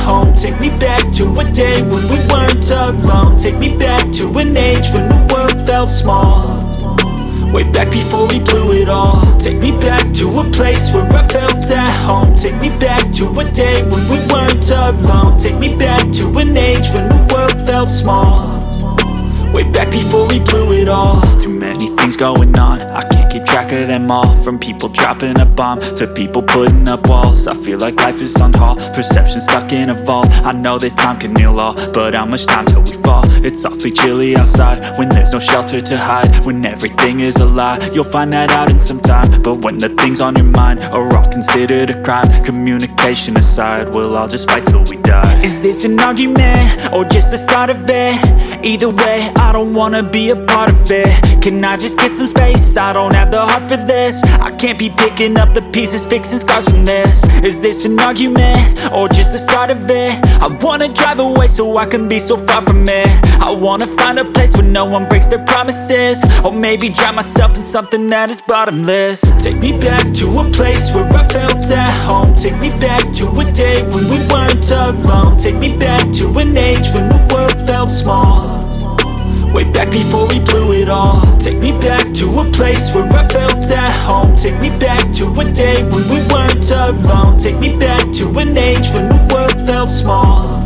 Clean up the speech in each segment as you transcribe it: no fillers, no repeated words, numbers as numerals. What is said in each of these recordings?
home. Take me back to a day when we weren't alone. Take me back to an age when the world felt small, way back before we blew it all. Take me back to a place where I felt at home. Take me back to a day when we weren't alone. Take me back to an age when the world felt small, way back before we blew it all. Too many things going on, I can't keep track of them all. From people dropping a bomb to people putting up walls. I feel like life is on hold, perception stuck in a vault. I know that time can heal all, but how much time till we fall? It's awfully chilly outside when there's no shelter to hide. When everything is a lie, you'll find that out in some time. But when the things on your mind are all considered a crime, communication aside, we'll all just fight till we die. Is this an argument or just the start of it? Either way, I don't wanna be a part of it. Can I just get some space? I don't have the heart for this. I can't be picking up the pieces, fixing scars from this. Is this an argument or just the start of it? I wanna drive away so I can be so far from it. I wanna find a place where no one breaks their promises, or maybe drown myself in something that is bottomless. Take me back to a place where I felt at home. Take me back to a day when we weren't alone. Take me back to an age when the world felt small, way back before we blew it all. Take me back to a place where I felt at home. Take me back to a day when we weren't alone. Take me back to an age when the world felt small,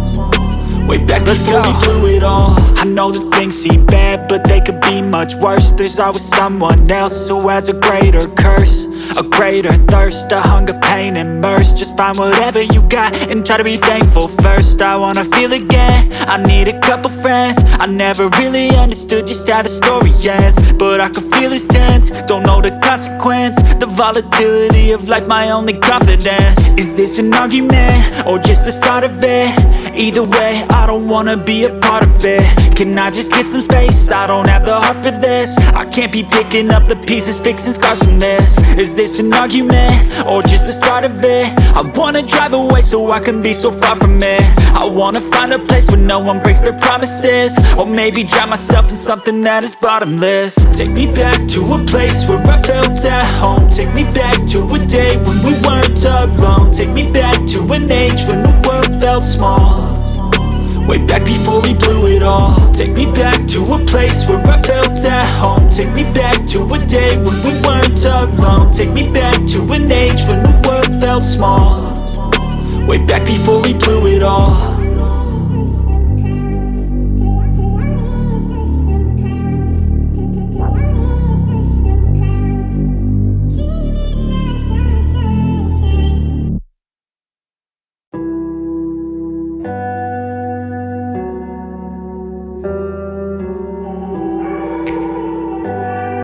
way back before we blew it all. I know that things seem bad, but they could be much worse. There's always someone else who has a greater curse, a greater thirst, a hunger, pain, and mercy. Just find whatever you got and try to be thankful first. I wanna feel again, I need a couple friends. I never really understood just how the story ends, but I can feel it's tense, don't know the consequence. The volatility of life, my only confidence. Is this an argument or just the start of it? Either way, I don't wanna be a part of it. Can I just get some space? I don't have the heart for this. I can't be picking up the pieces, fixing scars from this. Is this an argument or just the start of it? I wanna drive away so I can be so far from it. I wanna find a place where no one breaks their promises, or maybe drown myself in something that is bottomless. Take me back to a place where I felt at home. Take me back to a day when we weren't alone. Take me back to an age when the world felt small, way back before we blew it all. Take me back to a place where I felt at home. Take me back to a day when we weren't alone. Take me back to an age when the world felt small, way back before we blew it all.